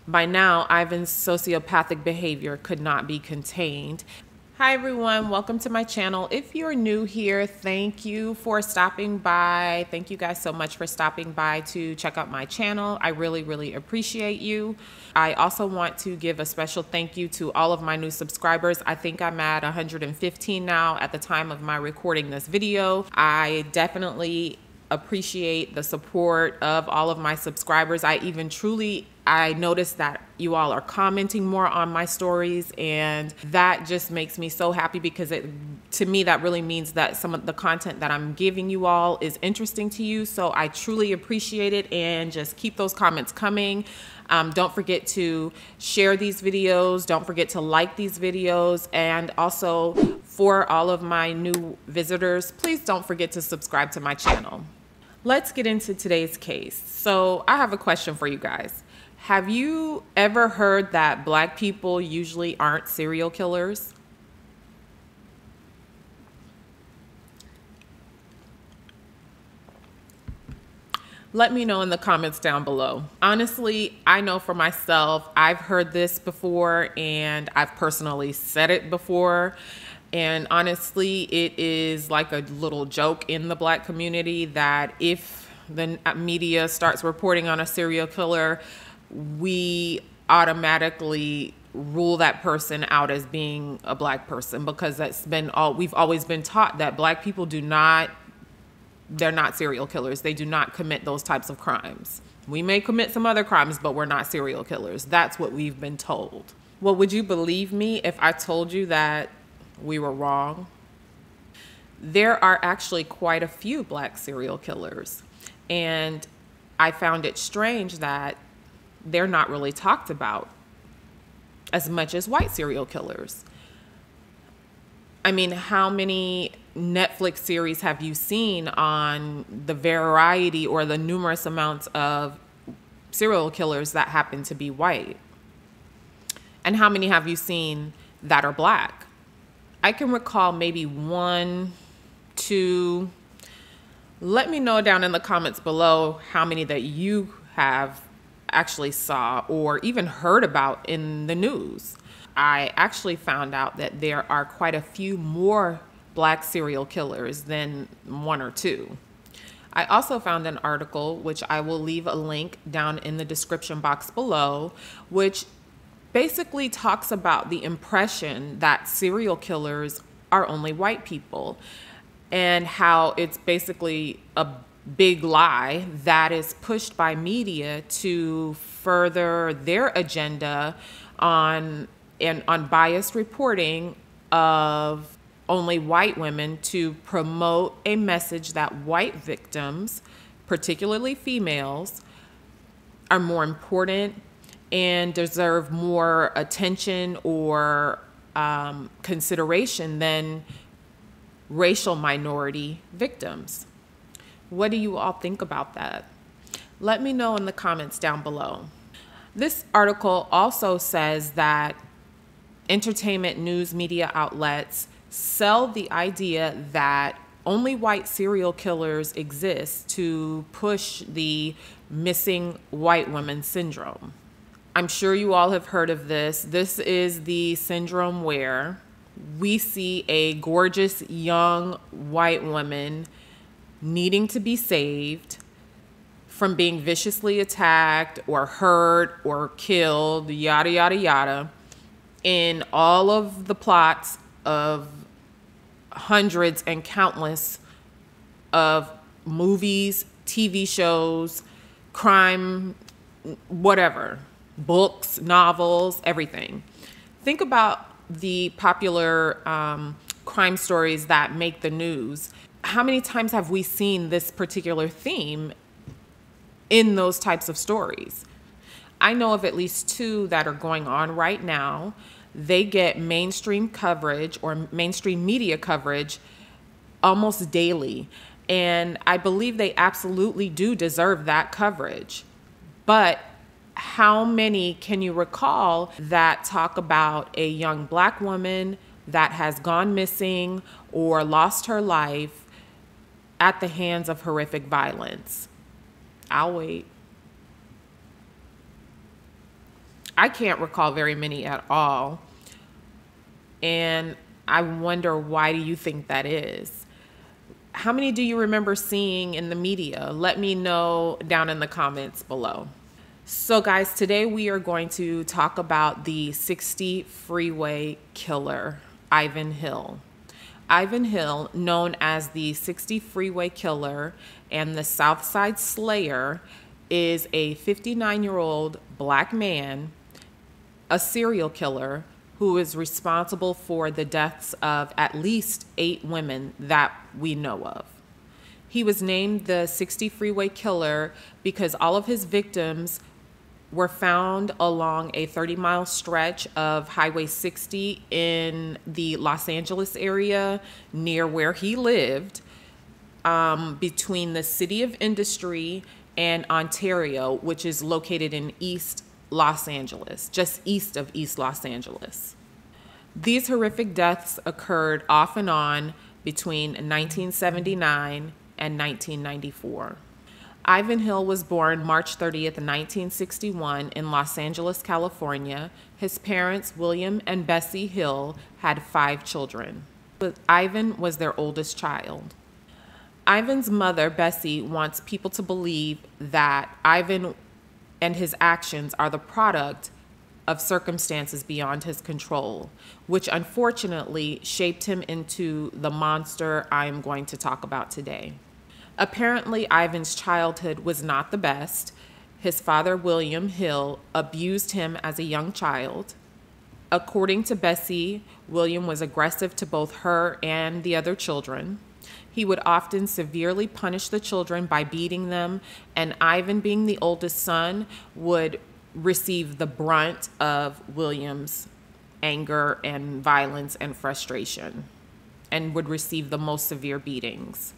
By now, Ivan's sociopathic behavior could not be contained. Hi everyone, welcome to my channel. If you're new here, thank you for stopping by. Thank you guys so much for stopping by to check out my channel. I really appreciate you. I also want to give a special thank you to all of my new subscribers. I think I'm at 115 now at the time of my recording this video. I definitely appreciate the support of all of my subscribers. I noticed that you all are commenting more on my stories, and that just makes me so happy because to me that really means that some of the content that I'm giving you all is interesting to you. So I truly appreciate it, and just keep those comments coming. Don't forget to share these videos. Don't forget to like these videos. And also, for all of my new visitors, please don't forget to subscribe to my channel. Let's get into today's case. So I have a question for you guys. Have you ever heard that Black people usually aren't serial killers? Let me know in the comments down below. Honestly, I know for myself, I've heard this before, and I've personally said it before. And honestly, it is like a little joke in the Black community that if the media starts reporting on a serial killer, we automatically rule that person out as being a Black person, because we've always been taught that Black people they're not serial killers. They do not commit those types of crimes. We may commit some other crimes, but we're not serial killers. That's what we've been told. Well, would you believe me if I told you that we were wrong? There are actually quite a few Black serial killers, and I found it strange that they're not really talked about as much as white serial killers. I mean, how many Netflix series have you seen on the variety or the numerous amounts of serial killers that happen to be white? And how many have you seen that are Black? I can recall maybe 1, 2. Let me know down in the comments below how many that you have actually saw or even heard about in the news. I actually found out that there are quite a few more Black serial killers than 1 or 2. I also found an article, which I will leave a link down in the description box below, which basically talks about the impression that serial killers are only white people, and how it's basically a big lie that is pushed by media to further their agenda on biased reporting of only white women, to promote a message that white victims, particularly females, are more important and deserve more attention or consideration than racial minority victims. What do you all think about that? Let me know in the comments down below. This article also says that entertainment news media outlets sell the idea that only white serial killers exist to push the missing white woman syndrome. I'm sure you all have heard of this. This is the syndrome where we see a gorgeous young white woman needing to be saved from being viciously attacked or hurt or killed, yada, yada, yada, in all of the plots of hundreds and countless of movies, TV shows, crime, whatever, books, novels, everything. Think about the popular crime stories that make the news. How many times have we seen this particular theme in those types of stories? I know of at least 2 that are going on right now. They get mainstream coverage or mainstream media coverage almost daily. And I believe they absolutely do deserve that coverage. But how many can you recall that talk about a young Black woman that has gone missing or lost her life at the hands of horrific violence? I'll wait. I can't recall very many at all. And I wonder, why do you think that is? How many do you remember seeing in the media? Let me know down in the comments below. So guys, today we are going to talk about the 60 Freeway Killer, Ivan Hill. Ivan Hill, known as the 60 Freeway Killer and the Southside Slayer, is a 59-year-old black man, a serial killer who is responsible for the deaths of at least 8 women that we know of. He was named the 60 Freeway Killer because all of his victims were found along a 30-mile stretch of Highway 60 in the Los Angeles area near where he lived, between the City of Industry and Ontario, which is located in East Los Angeles, just east of East Los Angeles. These horrific deaths occurred off and on between 1979 and 1994. Ivan Hill was born March 30th, 1961 in Los Angeles, California. His parents, William and Bessie Hill, had 5 children. But Ivan was their oldest child. Ivan's mother, Bessie, wants people to believe that Ivan and his actions are the product of circumstances beyond his control, which unfortunately shaped him into the monster I am going to talk about today. Apparently, Ivan's childhood was not the best. His father, William Hill, abused him as a young child. According to Bessie, William was aggressive to both her and the other children. He would often severely punish the children by beating them, and Ivan, being the oldest son, would receive the brunt of William's anger and violence and frustration, and would receive the most severe beatings.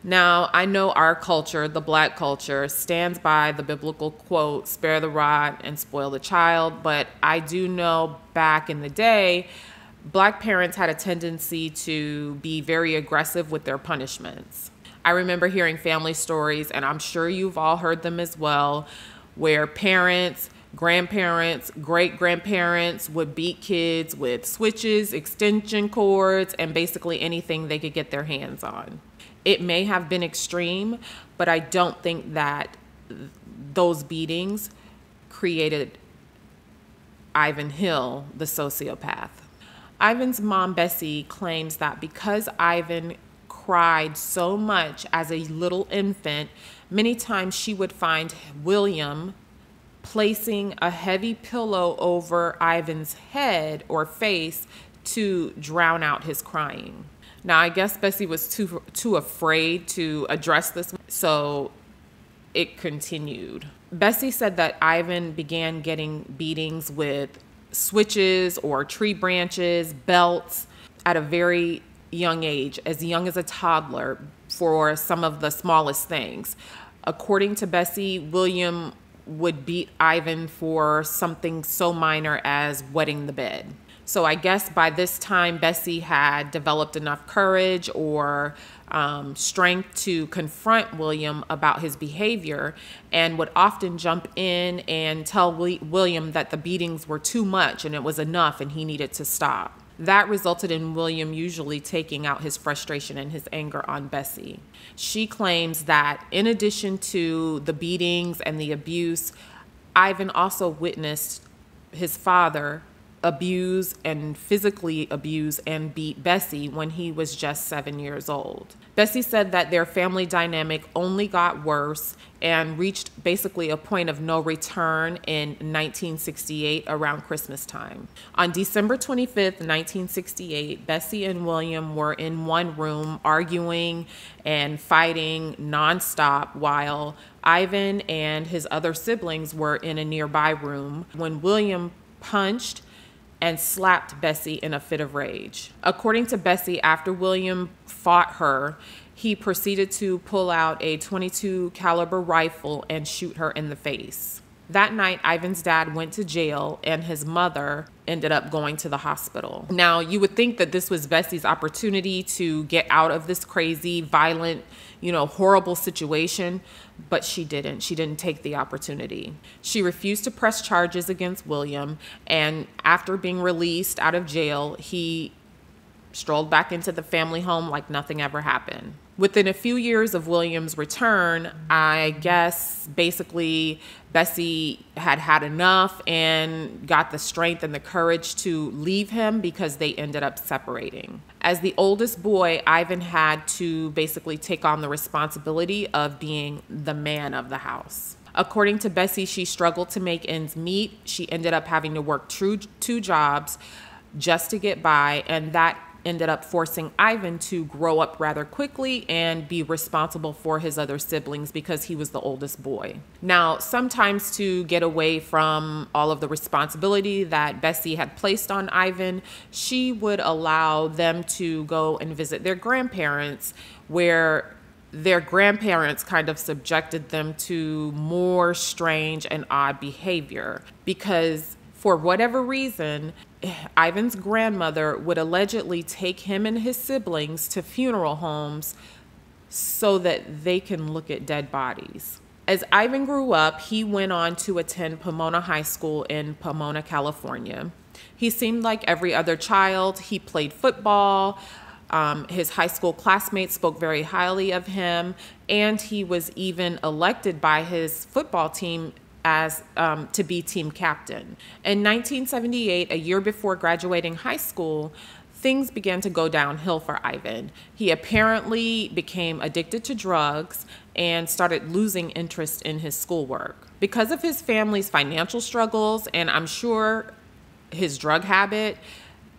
Now, I know our culture, the black culture, stands by the biblical quote, "Spare the rod and spoil the child," but I do know back in the day, black parents had a tendency to be very aggressive with their punishments. I remember hearing family stories, and I'm sure you've all heard them as well, where parents, grandparents, great-grandparents would beat kids with switches, extension cords, and basically anything they could get their hands on. It may have been extreme, but I don't think that those beatings created Ivan Hill, the sociopath. Ivan's mom, Bessie, claims that because Ivan cried so much as a little infant, many times she would find William placing a heavy pillow over Ivan's head or face to drown out his crying. Now, I guess Bessie was too afraid to address this, so it continued. Bessie said that Ivan began getting beatings with switches or tree branches, belts, at a very young age, as young as a toddler, for some of the smallest things. According to Bessie, William would beat Ivan for something so minor as wetting the bed. So I guess by this time, Bessie had developed enough courage or strength to confront William about his behavior, and would often jump in and tell William that the beatings were too much and it was enough and he needed to stop. That resulted in William usually taking out his frustration and his anger on Bessie. She claims that in addition to the beatings and the abuse, Ivan also witnessed his father abuse and physically abuse and beat Bessie when he was just 7 years old. Bessie said that their family dynamic only got worse and reached basically a point of no return in 1968 around Christmas time. On December 25th, 1968, Bessie and William were in one room arguing and fighting nonstop while Ivan and his other siblings were in a nearby room when William punched and slapped Bessie in a fit of rage. According to Bessie, after William fought her, he proceeded to pull out a .22 caliber rifle and shoot her in the face. That night, Ivan's dad went to jail and his mother ended up going to the hospital. Now, you would think that this was Bessie's opportunity to get out of this crazy, violent, horrible situation, but she didn't. She didn't take the opportunity. She refused to press charges against William, and after being released out of jail, he strolled back into the family home like nothing ever happened. Within a few years of William's return, I guess basically Bessie had had enough and got the strength and the courage to leave him because they ended up separating. As the oldest boy, Ivan had to basically take on the responsibility of being the man of the house. According to Bessie, she struggled to make ends meet. She ended up having to work two jobs just to get by, and that ended up forcing Ivan to grow up rather quickly and be responsible for his other siblings because he was the oldest boy. Now, sometimes to get away from all of the responsibility that Bessie had placed on Ivan, she would allow them to go and visit their grandparents, where their grandparents kind of subjected them to more strange and odd behavior because for whatever reason, Ivan's grandmother would allegedly take him and his siblings to funeral homes so that they can look at dead bodies. As Ivan grew up, he went on to attend Pomona High School in Pomona, California. He seemed like every other child. He played football. His high school classmates spoke very highly of him, and he was even elected by his football team as to be team captain. In 1978, a year before graduating high school, things began to go downhill for Ivan. He apparently became addicted to drugs and started losing interest in his schoolwork. Because of his family's financial struggles, and I'm sure his drug habit,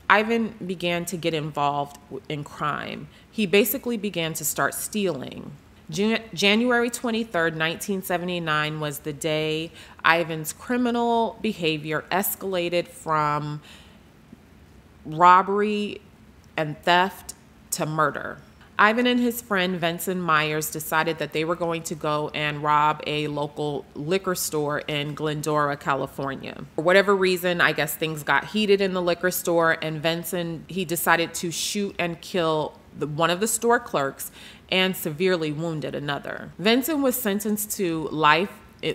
Ivan began to get involved in crime. He basically began to start stealing. January 23rd, 1979 was the day Ivan's criminal behavior escalated from robbery and theft to murder. Ivan and his friend Vincent Myers decided that they were going to go and rob a local liquor store in Glendora, California. For whatever reason, I guess things got heated in the liquor store, and Vincent, he decided to shoot and kill one of the store clerks and severely wounded another. Vincent was sentenced to life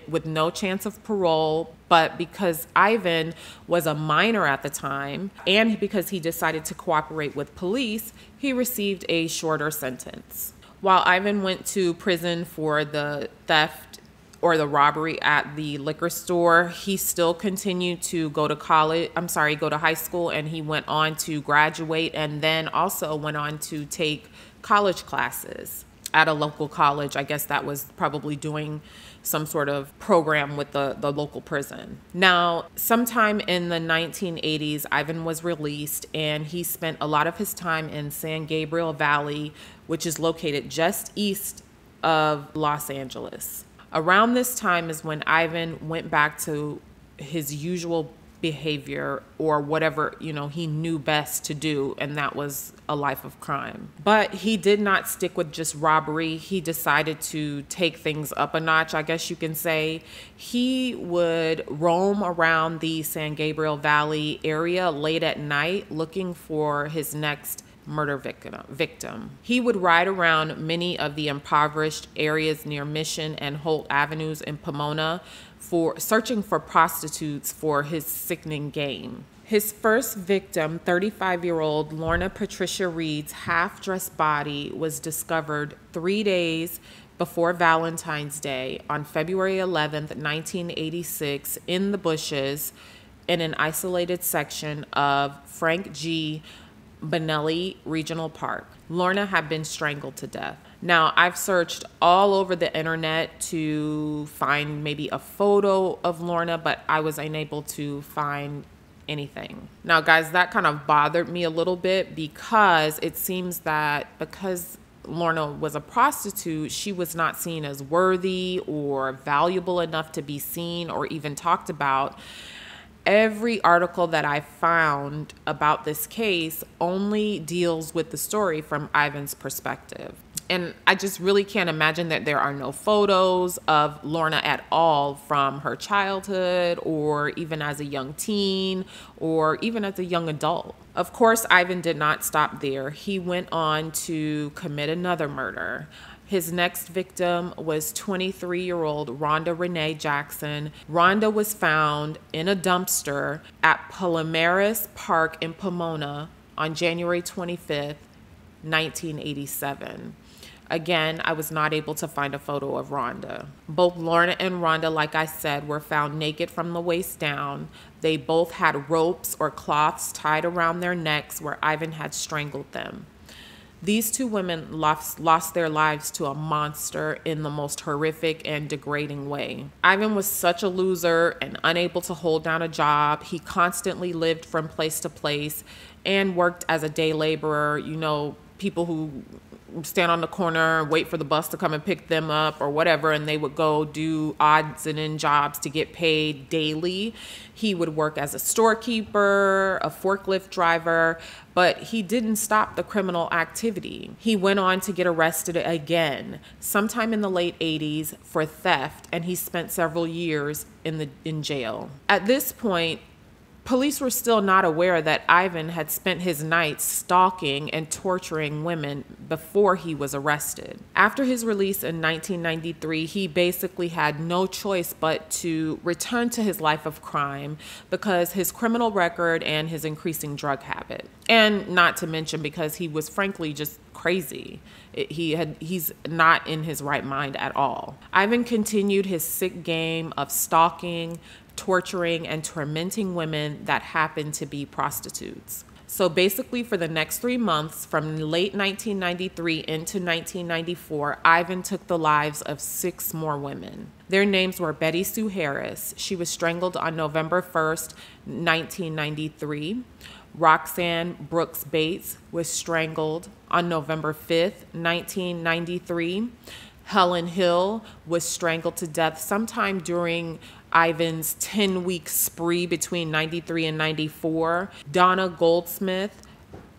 with no chance of parole, but because Ivan was a minor at the time and because he decided to cooperate with police, he received a shorter sentence. While Ivan went to prison for the theft or the robbery at the liquor store, he still continued to go to high school, and he went on to graduate and then also went on to take college classes at a local college. I guess that was probably doing some sort of program with the local prison. Now, sometime in the 1980s, Ivan was released, and he spent a lot of his time in San Gabriel Valley, which is located just east of Los Angeles. Around this time is when Ivan went back to his usual behavior, or whatever, he knew best to do, and that was a life of crime. But he did not stick with just robbery. He decided to take things up a notch, I guess you can say. He would roam around the San Gabriel Valley area late at night looking for his next murder victim. He would ride around many of the impoverished areas near Mission and Holt Avenues in Pomona searching for prostitutes for his sickening game. His first victim, 35-year-old Lorna Patricia Reed's half-dressed body, was discovered 3 days before Valentine's Day on February 11th, 1986, in the bushes in an isolated section of Frank G. Bonelli Regional Park. Lorna had been strangled to death. Now, I've searched all over the internet to find maybe a photo of Lorna, but I was unable to find anything. Now, guys, that kind of bothered me a little bit because it seems that because Lorna was a prostitute, she was not seen as worthy or valuable enough to be seen or even talked about. Every article that I found about this case only deals with the story from Ivan's perspective. And I just really can't imagine that there are no photos of Lorna at all from her childhood or even as a young teen or even as a young adult. Of course, Ivan did not stop there. He went on to commit another murder. His next victim was 23-year-old Rhonda Renee Jackson. Rhonda was found in a dumpster at Palomares Park in Pomona on January 25th, 1987. Again, I was not able to find a photo of Rhonda. Both Lorna and Rhonda, like I said, were found naked from the waist down. They both had ropes or cloths tied around their necks where Ivan had strangled them. These two women lost their lives to a monster in the most horrific and degrading way. Ivan was such a loser and unable to hold down a job. He constantly lived from place to place and worked as a day laborer, people who stand on the corner, wait for the bus to come and pick them up or whatever, and they would go do odds and end jobs to get paid daily. He would work as a storekeeper, a forklift driver, but he didn't stop the criminal activity. He went on to get arrested again, sometime in the late 80s for theft, and he spent several years in jail. At this point, police were still not aware that Ivan had spent his nights stalking and torturing women before he was arrested. After his release in 1993, he basically had no choice but to return to his life of crime because his criminal record and his increasing drug habit. And not to mention because he was frankly just crazy. He's not in his right mind at all. Ivan continued his sick game of stalking, torturing, and tormenting women that happened to be prostitutes. So basically for the next 3 months, from late 1993 into 1994, Ivan took the lives of 6 more women. Their names were Betty Sue Harris. She was strangled on November 1st, 1993. Roxanne Brooks Bates was strangled on November 5th, 1993. Helen Hill was strangled to death sometime during Ivan's 10-week spree between 93 and 94. Donna Goldsmith,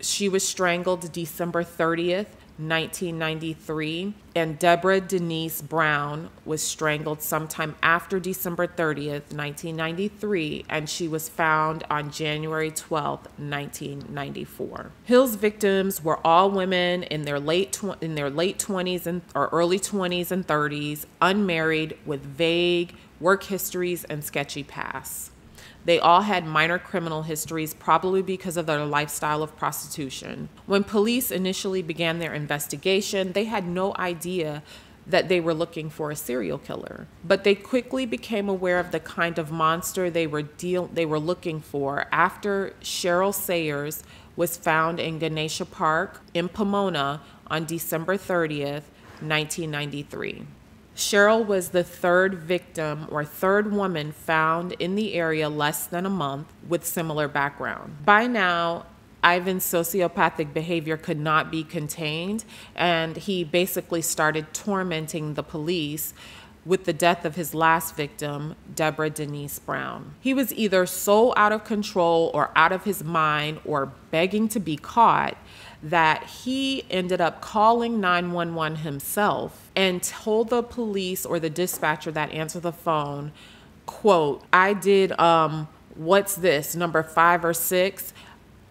she was strangled December 30th, 1993. And Deborah Denise Brown was strangled sometime after December 30th, 1993, and she was found on January 12th, 1994. Hill's victims were all women in their late 20s or early 20s and 30s, unmarried, with vague work histories and sketchy pasts. They all had minor criminal histories, probably because of their lifestyle of prostitution. When police initially began their investigation, they had no idea that they were looking for a serial killer. But they quickly became aware of the kind of monster they were looking for after Cheryl Sayers was found in Ganesha Park in Pomona on December 30th, 1993. Cheryl was the third victim or third woman found in the area less than a month with similar background. By now, Ivan's sociopathic behavior could not be contained, and he basically started tormenting the police with the death of his last victim, Deborah Denise Brown. He was either so out of control or out of his mind or begging to be caught that he ended up calling 911 himself and told the police or the dispatcher that answered the phone, quote, "I did, what's this, number 5 or 6?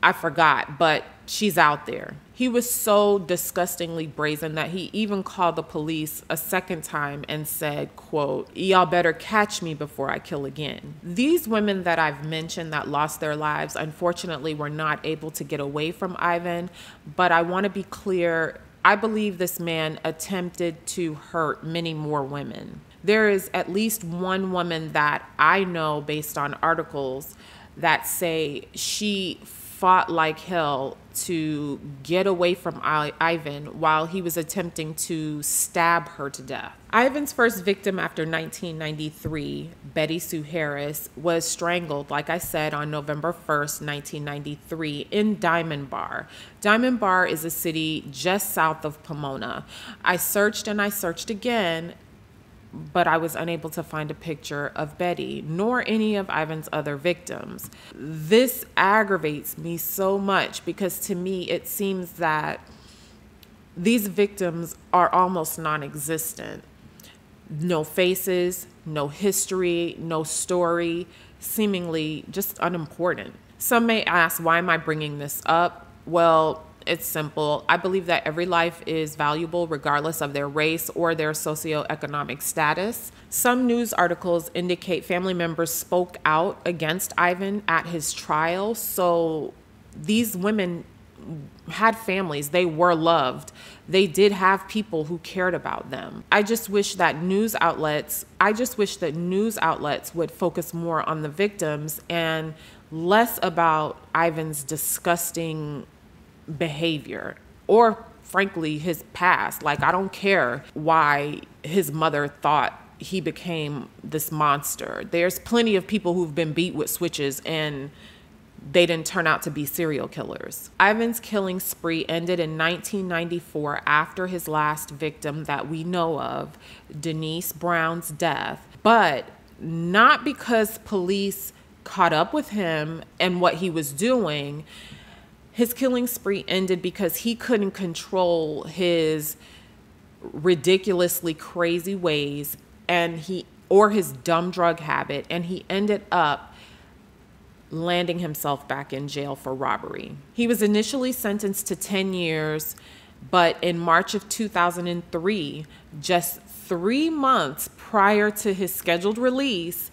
I forgot, but she's out there." He was so disgustingly brazen that he even called the police a second time and said, quote, "Y'all better catch me before I kill again." These women that I've mentioned that lost their lives, unfortunately, were not able to get away from Ivan. But I want to be clear, I believe this man attempted to hurt many more women. There is at least one woman that I know based on articles that say she fought like hell to get away from Ivan while he was attempting to stab her to death. Ivan's first victim after 1993, Betty Sue Harris, was strangled, like I said, on November 1st, 1993 in Diamond Bar. Diamond Bar is a city just south of Pomona. I searched and I searched again, but I was unable to find a picture of Betty, nor any of Ivan's other victims. This aggravates me so much because to me it seems that these victims are almost non-existent. No faces, no history, no story, seemingly just unimportant. Some may ask, why am I bringing this up? Well, it's simple. I believe that every life is valuable regardless of their race or their socioeconomic status. Some news articles indicate family members spoke out against Ivan at his trial. So these women had families. They were loved. They did have people who cared about them. I just wish that news outlets would focus more on the victims and less about Ivan's disgusting behavior or frankly his past. Like, I don't care why his mother thought he became this monster. There's plenty of people who've been beat with switches and they didn't turn out to be serial killers. Ivan's killing spree ended in 1994 after his last victim that we know of, Denise Brown's death, but not because police caught up with him and what he was doing. His killing spree ended because he couldn't control his ridiculously crazy ways or his dumb drug habit, and he ended up landing himself back in jail for robbery. He was initially sentenced to 10 years, but in March of 2003, just 3 months prior to his scheduled release,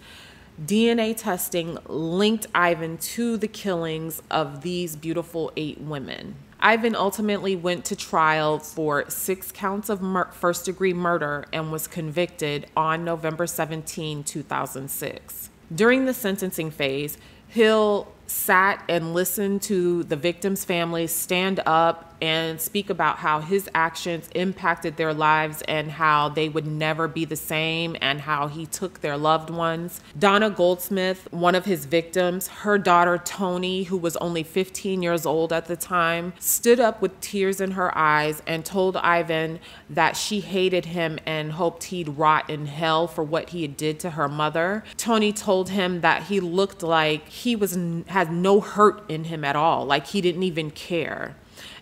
DNA testing linked Ivan to the killings of these beautiful 8 women. Ivan ultimately went to trial for 6 counts of first-degree murder and was convicted on November 17, 2006. During the sentencing phase, Hill sat and listened to the victims' families stand up and speak about how his actions impacted their lives and how they would never be the same and how he took their loved ones. Donna Goldsmith, one of his victims, her daughter Toni, who was only 15 years old at the time, stood up with tears in her eyes and told Ivan that she hated him and hoped he'd rot in hell for what he did to her mother. Toni told him that he looked like he had no hurt in him at all, like he didn't even care.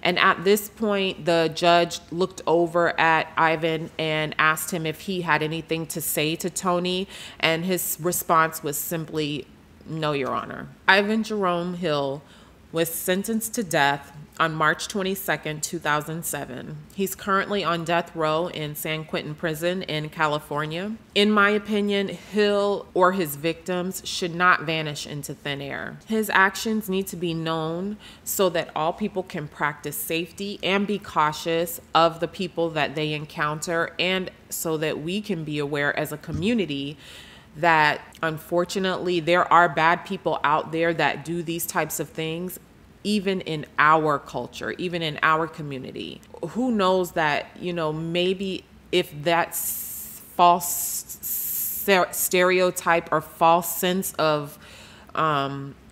And at this point, the judge looked over at Ivan and asked him if he had anything to say to Toni, and his response was simply, "No, Your Honor." Ivan Jerome Hill was sentenced to death on March 22nd, 2007. He's currently on death row in San Quinton prison in California. In my opinion, Hill or his victims should not vanish into thin air. His actions need to be known so that all people can practice safety and be cautious of the people that they encounter, and so that we can be aware as a community that unfortunately there are bad people out there that do these types of things, even in our culture, even in our community. Who knows that, maybe if that false stereotype or false sense of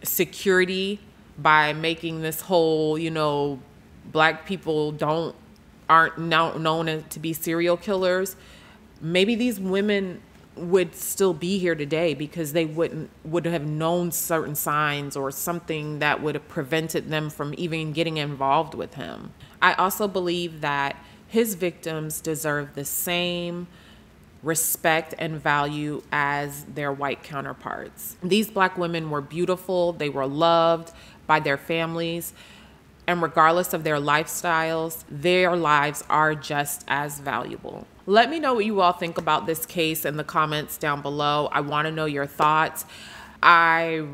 security by making this whole, black people aren't now known to be serial killers, maybe these women would still be here today because they would have known certain signs or something that would have prevented them from even getting involved with him. I also believe that his victims deserve the same respect and value as their white counterparts. These black women were beautiful, they were loved by their families, and regardless of their lifestyles, their lives are just as valuable. Let me know what you all think about this case in the comments down below. I want to know your thoughts. I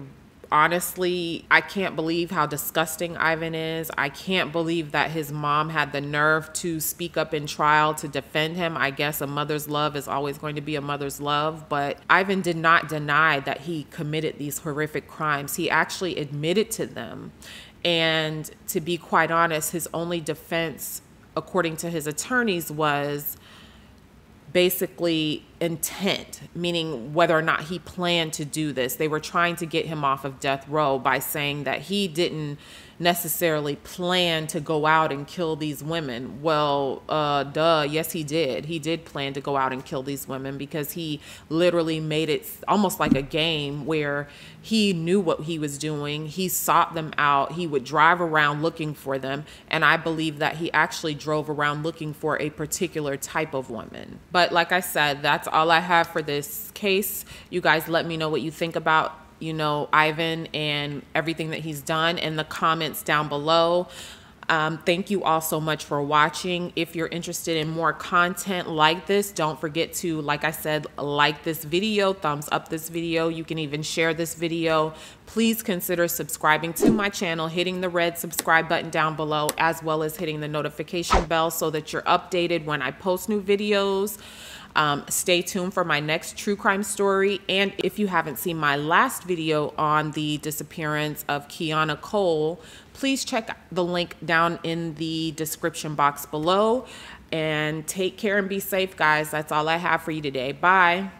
can't believe how disgusting Ivan is. I can't believe that his mom had the nerve to speak up in trial to defend him. I guess a mother's love is always going to be a mother's love, but Ivan did not deny that he committed these horrific crimes. He actually admitted to them. And to be quite honest, his only defense, according to his attorneys, was basically intent, meaning whether or not he planned to do this. They were trying to get him off of death row by saying that he didn't necessarily plan to go out and kill these women. Well, yes, he did. He did plan to go out and kill these women, because he literally made it almost like a game where he knew what he was doing. He sought them out. He would drive around looking for them. And I believe that he actually drove around looking for a particular type of woman. But like I said, that's all I have for this case. You guys let me know what you think about, you know, Ivan and everything that he's done in the comments down below. Thank you all so much for watching. If you're interested in more content like this, don't forget to, like I said, like this video, thumbs up this video. You can even share this video. Please consider subscribing to my channel, hitting the red subscribe button down below, as well as hitting the notification bell so that you're updated when I post new videos. Stay tuned for my next true crime story. And if you haven't seen my last video on the disappearance of Kiana Cole, please check the link down in the description box below. And take care and be safe, guys. That's all I have for you today. Bye.